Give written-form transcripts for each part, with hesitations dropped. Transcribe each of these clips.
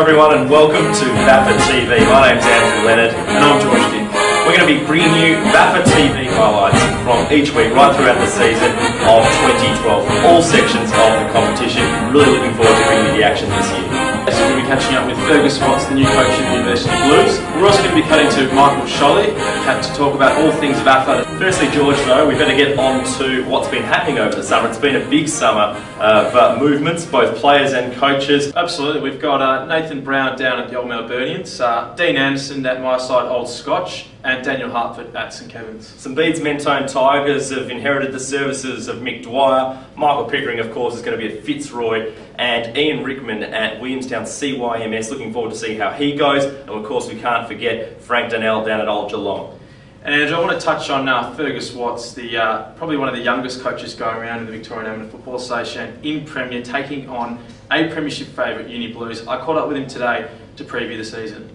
everyone and welcome to Vafa Tv. My name's Leonard and I'm George Dick. We're going to be bringing you Vafa Tv highlights from each week right throughout the season of 2012. All sections of the competition. Really looking forward to bringing you the action this year. So we're going to be catching up with Fergus Watts, the new coach of the University Blues. We're also going to be cutting to Michael Sholly to talk about all things Vafa. Firstly, George, though, we better get on to what's been happening over the summer. It's been a big summer of movements, both players and coaches. Absolutely. We've got Nathan Brown down at the Old Melburnians, Dean Anderson at my side, Old Scotch, and Daniel Hartford at St Kevin's. Some Beeds Mentone Tigers have inherited the services of Mick Dwyer. Michael Pickering, of course, is going to be at Fitzroy, and Ian Rickman at Williamstown CYMS. Looking forward to see how he goes. And of course, we can't forget Frank Donnell down at Old Geelong. And I want to touch on Fergus Watts, probably one of the youngest coaches going around in the Victorian Amateur Football Association in Premier, taking on a premiership favourite, Uni Blues. I caught up with him today to preview the season.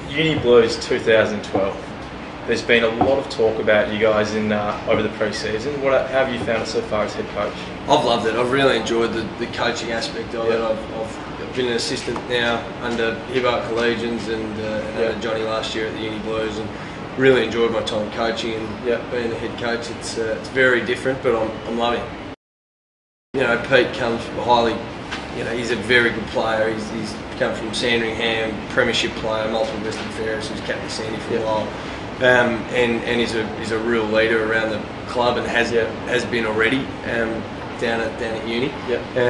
Uni Blues 2012. There's been a lot of talk about you guys over the pre-season. How have you found it so far as head coach? I've loved it. I've really enjoyed the coaching aspect of it. I've been an assistant now under Hibart Collegians and under Johnny last year at the Uni Blues, and really enjoyed my time coaching and being the head coach. It's very different, but I'm loving it. You know, Pete comes highly. You know, he's a very good player. He's come from Sandringham, premiership player, multiple Western Ferris. He was captain of Sandy for a while. And he's a real leader around the club and has been already down at uni.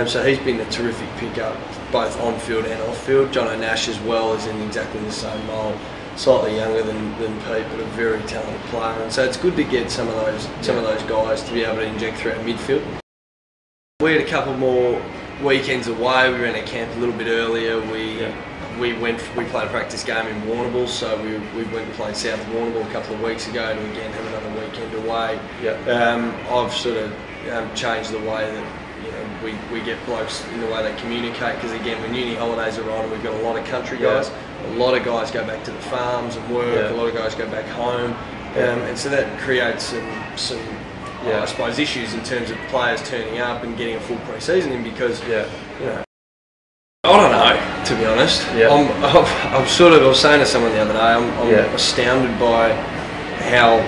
So he's been a terrific pickup both on field and off field. Jonno Nash as well is in exactly the same mould, slightly younger than Pete, but a very talented player. And so it's good to get some of those guys to be able to inject throughout midfield. We had a couple more weekends away. We ran a camp a little bit earlier. We played a practice game in Warrnambool, so we went and played South Warrnambool a couple of weeks ago to again have another weekend away. I've sort of changed the way that we get blokes in the way they communicate, because again when uni holidays are on, we've got a lot of country guys. A lot of guys go back to the farms and work. A lot of guys go back home, and so that creates some I suppose issues in terms of players turning up and getting a full pre-season in, because I don't know, to be honest. I was saying to someone the other day, I'm astounded by how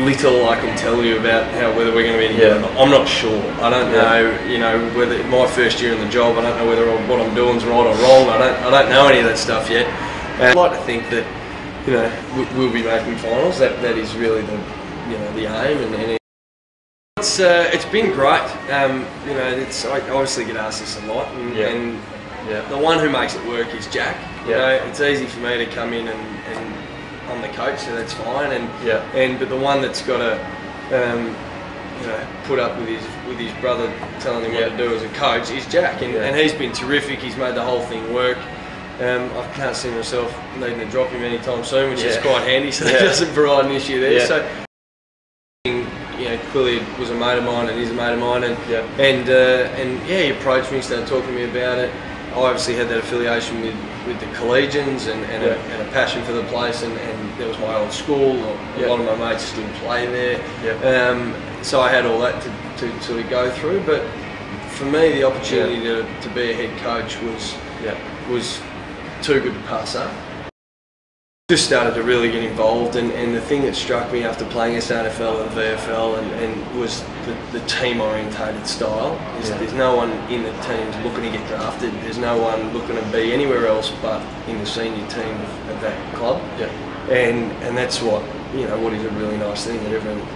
little I can tell you about whether we're going to be any good or not. I'm not sure. I don't know, whether my first year in the job, I don't know whether what I'm doing is right or wrong. I don't know any of that stuff yet. I'd like to think that we'll be making finals. That is really the aim, and it's been great. I obviously get asked this a lot, and the one who makes it work is Jack. It's easy for me to come in and I'm the coach, so that's fine. But the one that's got to put up with his brother telling him what to do as a coach is Jack, and he's been terrific. He's made the whole thing work. I can't see myself needing to drop him anytime soon, which is quite handy. So that doesn't provide an issue there. So clearly was a mate of mine and is a mate of mine, and he approached me, started talking to me about it. I obviously had that affiliation with the Collegians and a passion for the place, and there was my old school. A lot of my mates still play there, so I had all that to sort of go through. But for me, the opportunity to be a head coach was too good to pass up. Just started to really get involved, and the thing that struck me after playing against NFL and VFL and was the team-orientated style. There's no one in the teams looking to get drafted. There's no one looking to be anywhere else but in the senior team of that club. And that's what is a really nice thing, that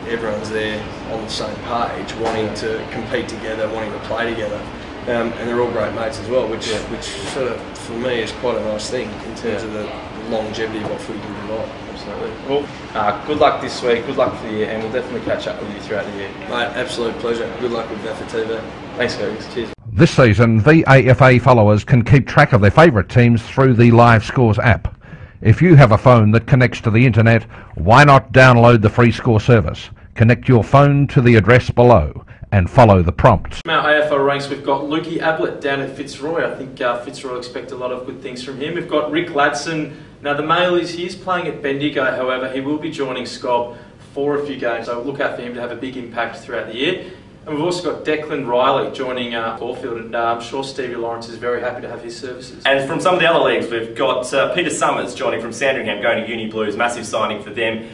everyone's there on the same page, wanting to compete together, wanting to play together. And they're all great mates as well, which sort of, for me, is quite a nice thing in terms of the longevity of what footy can provide. Absolutely. Well, good luck this week, good luck for the year, and we'll definitely catch up with you throughout the year. Mate, absolute pleasure. Good luck with Vafa TV. Thanks, Fergus. Cheers. This season, VAFA followers can keep track of their favourite teams through the Live Scores app. If you have a phone that connects to the internet, why not download the free score service? Connect your phone to the address below and follow the prompts. From our AFL ranks, we've got Riek Ablett down at Fitzroy. I think Fitzroy expect a lot of good things from him. We've got Riek Ladson. Now the male he's playing at Bendigo, however, he will be joining Scob for a few games, so look out for him to have a big impact throughout the year. And we've also got Declan Reilly joining Caulfield, and I'm sure Stevie Lawrence is very happy to have his services. And from some of the other leagues, we've got Peter Summers joining from Sandringham, going to Uni Blues, massive signing for them.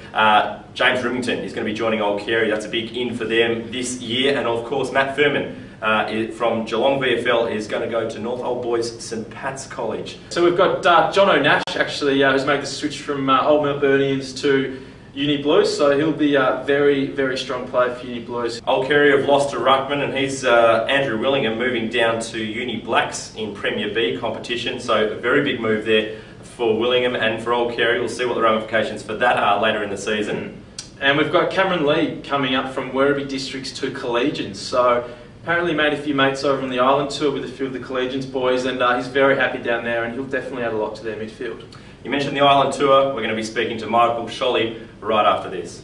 James Rimington is going to be joining Old Carey, that's a big in for them this year. And of course, Matt Firman from Geelong VFL is going to go to North Old Boys St Pat's College. So we've got Jonno Nash, actually, who's made the switch from Old Melburnians to Uni Blues, so he'll be a very, very strong player for Uni Blues. Old Carey have lost to Ruckman, and he's Andrew Willingham moving down to Uni Blacks in Premier B competition, so a very big move there for Willingham and for Old Carey. We'll see what the ramifications for that are later in the season. And we've got Cameron Lee coming up from Werribee Districts to Collegians, so apparently made a few mates over on the Island tour with a few of the Collegians boys, and he's very happy down there, and he'll definitely add a lot to their midfield. You mentioned the Island tour. We're going to be speaking to Michael Scholly right after this.